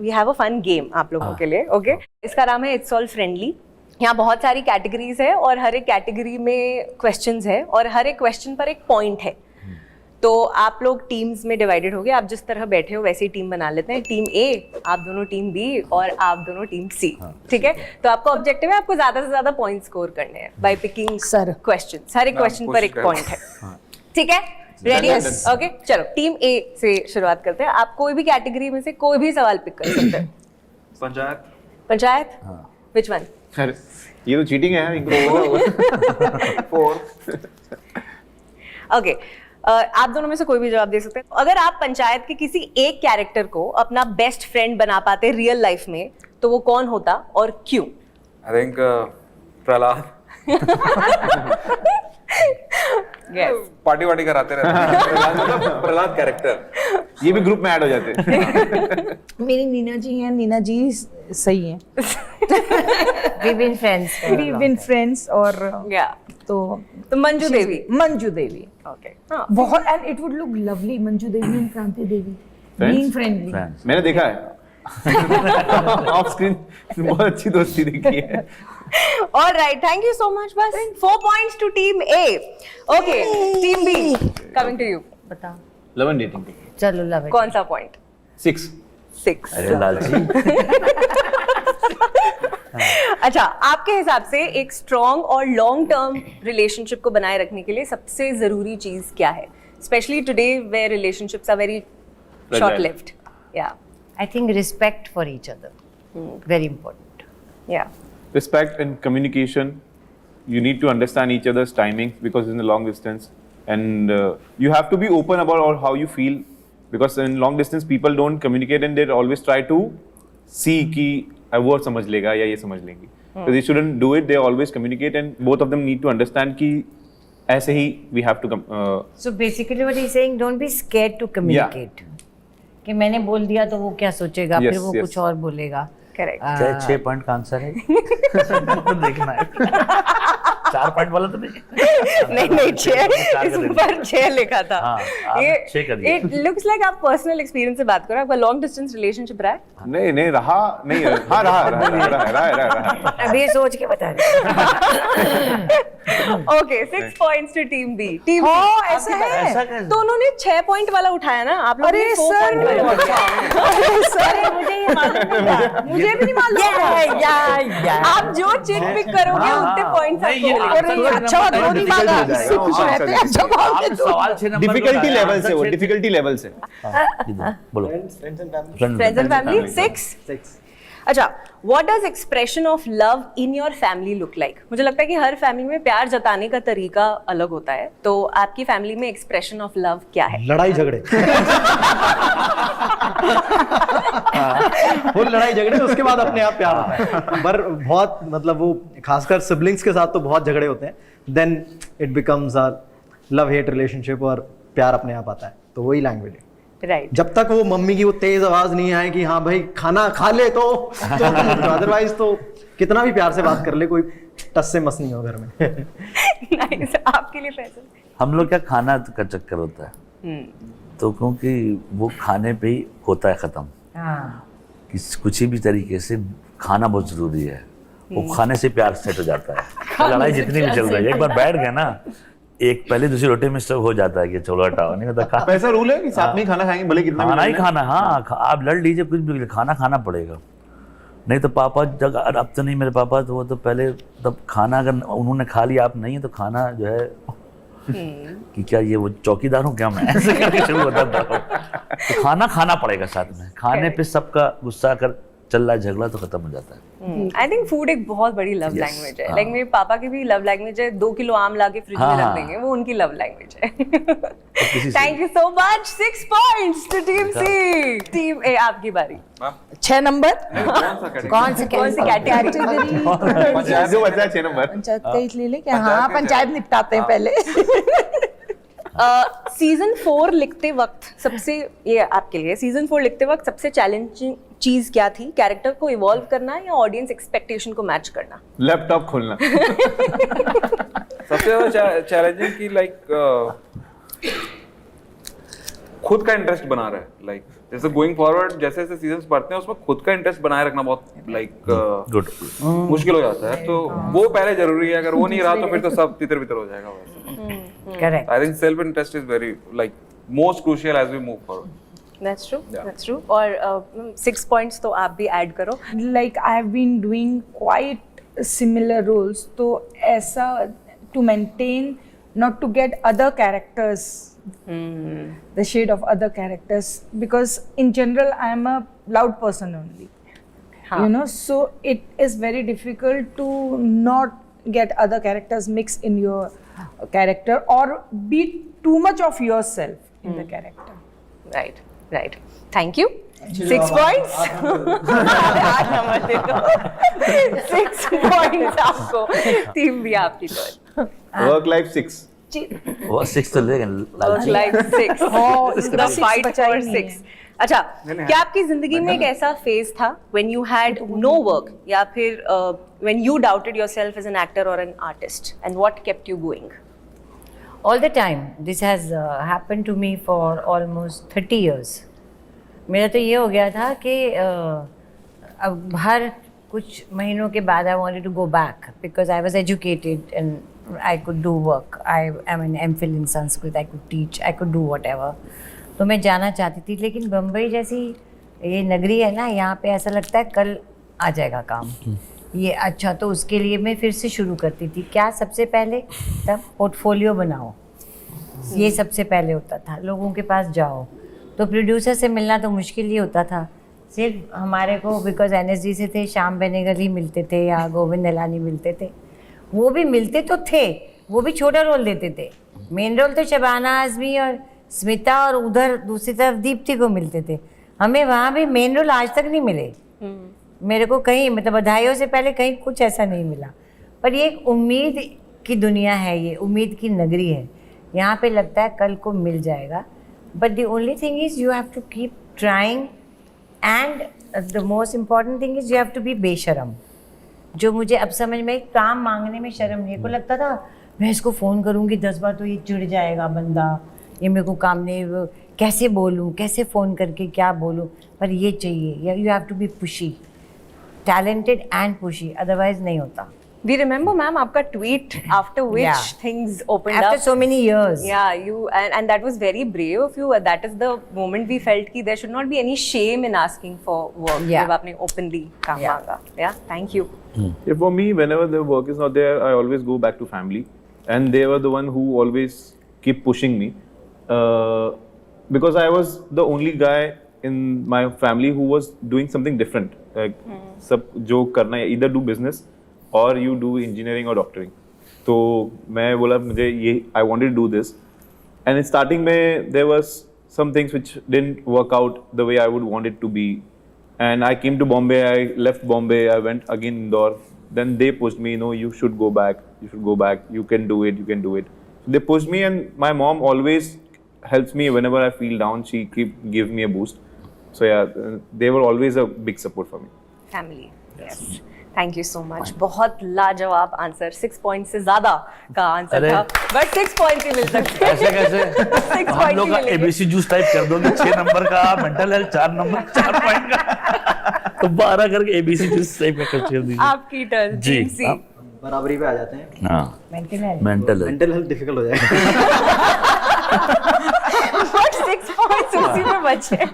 We have a fun game आप लोगों के लिए, ओके? इसका नाम है इट्स ऑल फ्रेंडली। यहाँ बहुत सारी कैटेगरीज है और हर एक कैटेगरी में क्वेश्चंस है और हर एक क्वेश्चन पर एक पॉइंट है। तो आप लोग टीम्स में डिवाइडेड हो गए, आप जिस तरह बैठे हो वैसे ही टीम बना लेते हैं। टीम ए, आप दोनों टीम बी और आप दोनों टीम सी, ठीक है? तो आपका ऑब्जेक्टिव है आपको ज्यादा से ज्यादा पॉइंट स्कोर करने हैं बाय पिकिंग क्वेश्चंस। हर एक क्वेश्चन पर एक पॉइंट है, ठीक है? रेडी? ओके, चलो टीम ए से शुरुआत करते हैं। आप कोई भी कैटेगरी में से कोई भी सवाल पिक कर सकते हैं। पंचायत। पंचायत? Which one? अरे ये तो चीटिंग है इनको। 4। ओके, आप दोनों में से कोई भी जवाब दे सकते हैं। अगर आप पंचायत के किसी एक कैरेक्टर को अपना बेस्ट फ्रेंड बना पाते रियल लाइफ में तो वो कौन होता और क्यों? I think Prahlad. पार्टी वार्टी कराते रहते हैं। प्रहलाद कैरेक्टर। ये भी ग्रुप में ऐड हो जाते हैं। मेरी नीना जी हैं, नीना जी सही हैं। We've been friends और तो मंजू देवी। मंजू देवी, ओके, बहुत, and it would look lovely, Manju Devi and क्रांति देवी being friendly. मैंने देखा है ऑफ स्क्रीन, बहुत अच्छी दोस्ती दिखी है। Alright, thank you so much. बस 4 points to team A. Okay, team B, coming to you. बताओ। Love and dating. चलो लव कौन सा पॉइंट? 6। 6। अरे लालची। अच्छा, आपके हिसाब से एक स्ट्रॉन्ग और लॉन्ग टर्म रिलेशनशिप को बनाए रखने के लिए सबसे जरूरी चीज क्या है? Specially today where relationships are very short lived. Yeah, I think respect for each other. Very important. या, Respect and communication. You need to understand each other's timings because in the long distance, and you have to be open about how you feel because in long distance people don't communicate and they always try to see कि वो समझ लेगा या ये समझ लेंगी. So they shouldn't do it. They always communicate and both of them need to understand कि ऐसे ही we have to So basically what he's saying, don't be scared to communicate. कि मैंने बोल दिया तो वो क्या सोचेगा, Yes, फिर वो yes. कुछ और बोलेगा। करेक्ट। क्या 6 पॉइंट का आंसर है? देखना है। 4 पॉइंट वाला तो नहीं। नहीं 6, इस पर 6 लिखा था। ये 6 कर दिया। इट लुक्स लाइक आप पर्सनल एक्सपीरियंस से बात कर रहे हो। आपका लॉन्ग डिस्टेंस रिलेशनशिप रहा है? नहीं रहा नहीं हाँ रहा। अभी ये सोच के बता रहे। Okay, 6 points to team B. Team ऐसा है। दोनों ने 6 पॉइंट वाला उठाया ना, आप लोग ने 4 पॉइंट वाला उठाया। मुझे ये मालूम नहीं था। मुझे भी नहीं मालूम। आप जो चिट पिक करोगे उतने पॉइंट्स आपको मिलेंगे। अच्छा बात वो नहीं मांगा, इससे खुश रहते हैं। अच्छा बात है। सवाल 6 नंबर डिफिकल्टी लेवल से, वो डिफिकल्टी लेवल से। बोलो। Friends and family 6। अच्छा, what does expression of love in your family look like? मुझे लगता है कि हर फैमिली में प्यार जताने का तरीका अलग होता है, तो आपकी फैमिली में एक्सप्रेशन ऑफ लव क्या है? लड़ाई झगड़े। वो लड़ाई झगड़े उसके बाद अपने आप प्यार आता है। पर बहुत मतलब वो खासकर सिबलिंग्स के साथ तो बहुत झगड़े होते हैं, then it becomes a love hate relationship और प्यार अपने आप आता है। तो वही लैंग्वेज है। राइट। जब तक वो मम्मी की वो तेज आवाज नहीं आए कि हाँ भाई खाना खा ले तो अदरवाइज तो कितना भी प्यार से बात कर ले, कोई टस से मस नहीं हो घर में। नाइस। आपके लिए फैसल? हम लोग क्या खाना का चक्कर होता है, तो क्योंकि वो खाने पे ही होता है खत्म। कुछ भी तरीके से खाना बहुत जरूरी है, वो खाने से प्यार सेट हो जाता है। लड़ाई जितनी भी चल रही है, एक बार बैठ गए ना, एक पहले दूसरी रोटी में सब हो जाता है कि चलो हटाओ, नहीं होता। ऐसा रूल है कि साथ में ही खाना खाएंगे भले कितना खाना ही खाना। हाँ, आप लड़ लीजिए कुछ भी, खाना खाना पड़ेगा। नहीं तो पापा जब अब तो नहीं, मेरे पापा तो वो तो पहले तब खाना अगर उन्होंने खा लिया आप नहीं, तो खाना जो है कि क्या ये वो चौकीदार हूँ क्या मैं, ऐसे करके शुरू होता था। तो खाना खाना पड़ेगा साथ में, खाने पे सबका गुस्सा अगर चल रहा है झगड़ा तो खत्म हो जाता है। आई थिंक फूड एक बहुत बड़ी लव लैंग्वेज है। लाइक मेरे पापा की भी लव लैंग्वेज है, 2 किलो आम ला के फ्रिज में रख देंगे, वो उनकी लव लैंग्वेज है। Thank you so much. 6 points to team C. Team A, आपकी बारी। 6 नंबर। कौन सी कैटेगरी? पंचायत जो बचा है 6 नंबर। पंचायत का ही ले ले क्या? हाँ, पंचायत निपटाते हैं पहले। सीजन 4 लिखते वक्त सबसे, ये आपके लिए, सीजन 4 लिखते वक्त सबसे चैलेंजिंग चीज क्या थी? कैरेक्टर को इवॉल्व करना या ऑडियंस एक्सपेक्टेशन को मैच करना? लैपटॉप खोलना। सबसे ज्यादा चैलेंजिंग की लाइक खुद का इंटरेस्ट बना रहा है। लाइक जैसे गोइंग फॉरवर्ड जैसे जैसे सीजन्स बढ़ते हैं उसमें खुद का इंटरेस्ट बनाए रखना बहुत लाइक गुड मुश्किल हो जाता है, तो वो पहले जरूरी है, अगर वो नहीं रहा तो फिर तो सब तितर बितर हो जाएगा वैसे। Correct I think self interest is very like most crucial as we move forward. That's true. That's true. और 6 points तो आप भी ऐड करो. Like I have been doing quite similar roles, तो ऐसा to maintain not to get other characters, the shade of other characters, because in general I am a loud person only. You know, so it is very difficult to not get other characters mixed in your character or be too much of yourself in the character. Right. Right. Thank you. 6 points. आठ number दे दो. 6 points आपको. Team भी आपकी turn. Work life 6. वो 6 तो लेकिन Work life 6. The fight for 6. अच्छा, क्या आपकी जिंदगी में एक ऐसा फेज था when you had no work या फिर when you doubted yourself as an actor or an artist, and what kept you going? All the time. This has happened to me for almost 30 years. मेरा तो ये हो गया था कि अब हर कुछ महीनों के बाद I wanted to go back because I was educated and I could do work. I am an MPhil in Sanskrit. I could teach. I could do whatever. तो मैं जाना चाहती थी, लेकिन बम्बई जैसी ये नगरी है ना, यहाँ पे ऐसा लगता है कल आ जाएगा काम ये। अच्छा, तो उसके लिए मैं फिर से शुरू करती थी। क्या सबसे पहले तब पोर्टफोलियो बनाओ, ये सबसे पहले होता था। लोगों के पास जाओ, तो प्रोड्यूसर से मिलना तो मुश्किल ही होता था। सिर्फ हमारे को बिकॉज NSD से थे, श्याम बेनेगल ही मिलते थे या गोविंद निलानी मिलते थे। वो भी मिलते तो थे, वो भी छोटा रोल देते थे। मेन रोल तो शबाना आज़मी और स्मिता और उधर दूसरी तरफ दीप्ति को मिलते थे। हमें वहाँ भी मेन रोल आज तक नहीं मिले। मेरे को कहीं मतलब बधाइयों से पहले कहीं कुछ ऐसा नहीं मिला। पर ये एक उम्मीद की दुनिया है, ये उम्मीद की नगरी है। यहाँ पे लगता है कल को मिल जाएगा, but the only thing is you have to keep trying and the most important thing is you have to be बेशरम। जो मुझे अब समझ में, काम मांगने में शर्म नहीं। को लगता था मैं इसको फ़ोन करूँगी 10 बार तो ये चिढ़ जाएगा बंदा, ये मेरे को काम नहीं, कैसे बोलूँ, कैसे फ़ोन करके क्या बोलूँ। पर ये चाहिए, you have to be pushy, talented and pushy, otherwise नहीं होता। We remember, ma'am, आपका tweet after which things opened After up. so many years. Yeah, you and that was very brave of you. That is the moment we felt कि there should not be any shame in asking for work. Yeah. जब आपने openly काम मांगा. Yeah, thank you. Yeah, for me, whenever the work is not there, I always go back to family, and they were the one who always keep pushing me, because I was the only guy in my family who was doing something different. Like सब जो करना है, either do business or you do engineering or doctoring. तो मैं बोला मुझे ये I wanted to do this, and in starting में there was some things which didn't work out the way I would want it to be, and I came to Bombay. I left Bombay. I went again Indore. Then they pushed me. No, you should go back. You should go back. You can do it. You can do it. So they pushed me, and my mom always helps me whenever I feel down. She gives me a boost. So yeah, they were always a big support for me. Family. Yes. Thank you so much. बहुत लाजवाब answer, 6 point से ज्यादा का answer था, but 6 point ही मिल सकते हैं। ऐसे कैसे हम लोग का ABC जूस टाइप कर दोगे, 6 नंबर का मेंटल हेल्थ 4 नंबर 4 पॉइंट का, तो 12 करके ABC जूस टाइप में कर दीजिए। आपकी टर्न जी, बराबरी पे आ जाते हैं। हाँ, मेंटल हेल्थ डिफिकल्ट हो जाएगा। बट 6 पॉइंट्स उसी में बचे।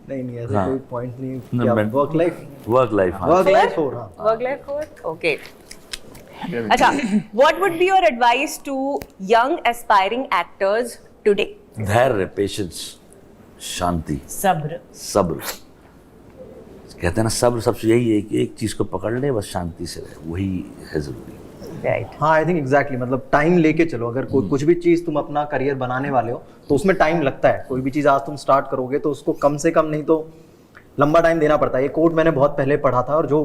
नहीं ऐसा कोई पॉइंट नहीं। Work life 4। Work life 4, okay. अच्छा, what would be your advice to young aspiring actors today? धैर्य, पेशेंस, शांति, सब्र। कहते हैं ना, सब्र सबसे यही है कि एक चीज को पकड़ ले, बस शांति से रहे, वही है जरूरी। हाँ, आई थिंक एग्जैक्टली, मतलब टाइम लेके चलो। अगर कुछ भी चीज़ तुम अपना करियर बनाने वाले हो तो उसमें टाइम लगता है। कोई भी चीज़ आज तुम स्टार्ट करोगे तो उसको कम से कम नहीं तो लंबा टाइम देना पड़ता है। ये कोट मैंने बहुत पहले पढ़ा था और जो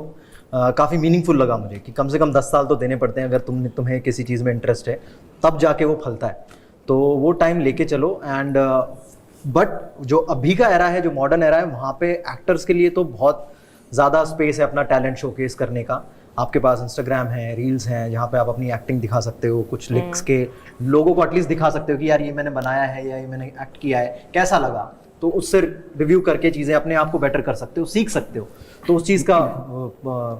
काफ़ी मीनिंगफुल लगा मुझे, कि कम से कम 10 साल तो देने पड़ते हैं अगर तुम्हें किसी चीज़ में इंटरेस्ट है, तब जाके वो फलता है। तो वो टाइम लेके चलो। एंड बट जो अभी का एरा है, जो मॉडर्न एरा है, वहाँ पे एक्टर्स के लिए तो बहुत ज़्यादा स्पेस है अपना टैलेंट शोकेस करने का। आपके पास इंस्टाग्राम है, रील्स हैं, जहाँ पे आप अपनी एक्टिंग दिखा सकते हो, कुछ लिख्स के लोगों को एटलीस्ट दिखा सकते हो कि यार ये मैंने बनाया है या ये मैंने एक्ट किया है, कैसा लगा। तो उससे रिव्यू करके चीज़ें अपने आप को बेटर कर सकते हो, सीख सकते हो। तो उस चीज़ का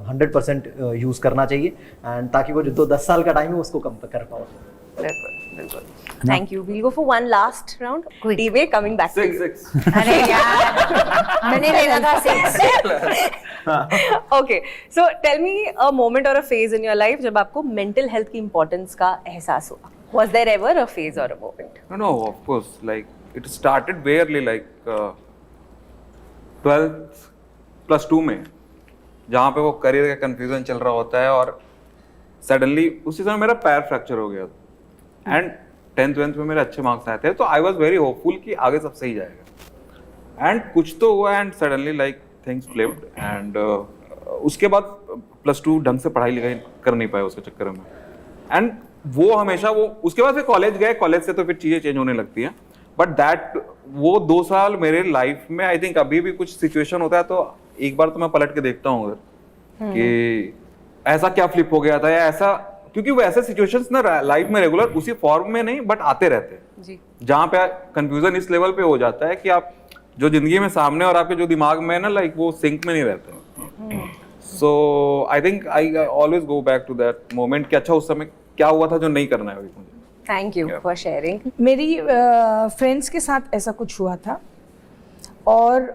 100% यूज़ करना चाहिए, एंड ताकि वो जो 2-10 साल का टाइम है उसको कम कर पाओ। बिल्कुल। Thank you. We'll go for one last round. Quick. Debate coming back to you. 6. अरे यार मैंने लेना था 6 Okay. So tell me a moment or a phase in your life जब आपको mental health की importance का एहसास हुआ. Was there ever a phase or a moment? No, of course. Like it started way early, like 12th +2 में, जहाँ पे वो करियर का कंफ्यूजन चल रहा होता है और सडनली उसी समय मेरा पैर फ्रैक्चर हो गया था एंड 10th में मेरे अच्छे मार्क्स आए थे, तो आई वॉज वेरी होपफुल कि आगे सब सही जाएगा एंड कुछ तो हुआ and suddenly like things flipped and उसके बाद +2 ढंग से पढ़ाई लिखाई कर नहीं पाया उसके चक्कर में एंड वो हमेशा वो उसके बाद फिर कॉलेज गए, कॉलेज से तो फिर चीज़ें चेंज होने लगती हैं, बट दैट वो 2 साल मेरे लाइफ में आई थिंक अभी भी कुछ सिचुएशन होता है तो एक बार तो मैं पलट के देखता हूँ उधर कि ऐसा क्या फ्लिप हो गया था या ऐसा, क्योंकि वो ऐसे सिचुएशंस ना लाइफ में रेगुलर उसी फॉर्म में नहीं बट आते रहते हैं जी। जहाँ पे कंफ्यूजन इस लेवल पे हो जाता है कि आप जो जिंदगी में सामने और आपके जो दिमाग में है ना लाइक वो सिंक में नहीं रहते। So I think I always go back to that moment कि अच्छा उस समय क्या हुआ था जो नहीं करना है अभी मुझे। Thank you for sharing. मेरी फ्रेंड्स के साथ ऐसा कुछ हुआ था और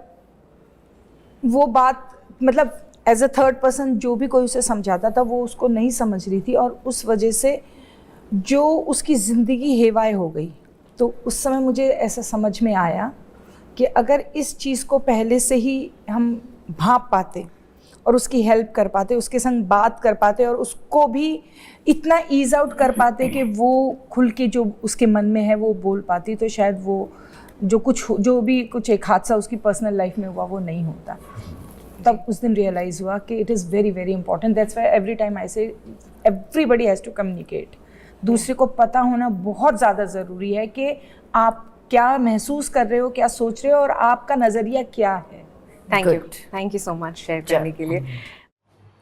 वो बात मतलब एज अ थर्ड पर्सन जो भी कोई उसे समझाता था वो उसको नहीं समझ रही थी और उस वजह से जो उसकी ज़िंदगी हेवाए हो गई। तो उस समय मुझे ऐसा समझ में आया कि अगर इस चीज़ को पहले से ही हम भांप पाते और उसकी हेल्प कर पाते, उसके संग बात कर पाते और उसको भी इतना ईज आउट कर पाते कि वो खुल के जो उसके मन में है वो बोल पाती, तो शायद वो जो भी कुछ एक हादसा उसकी पर्सनल लाइफ में हुआ वो नहीं होता। तब उस दिन रियलाइज़ हुआ कि it is very very important. That's why every time I से एवरीबडी हैज़ टू कम्युनिकेट। दूसरे को पता होना बहुत ज़्यादा ज़रूरी है कि आप क्या महसूस कर रहे हो, क्या सोच रहे हो और आपका नज़रिया क्या है। Thank you so much share करने के लिए।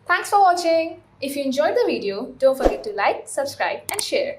Thanks for watching. If you enjoyed the video, don't forget to like, subscribe and share.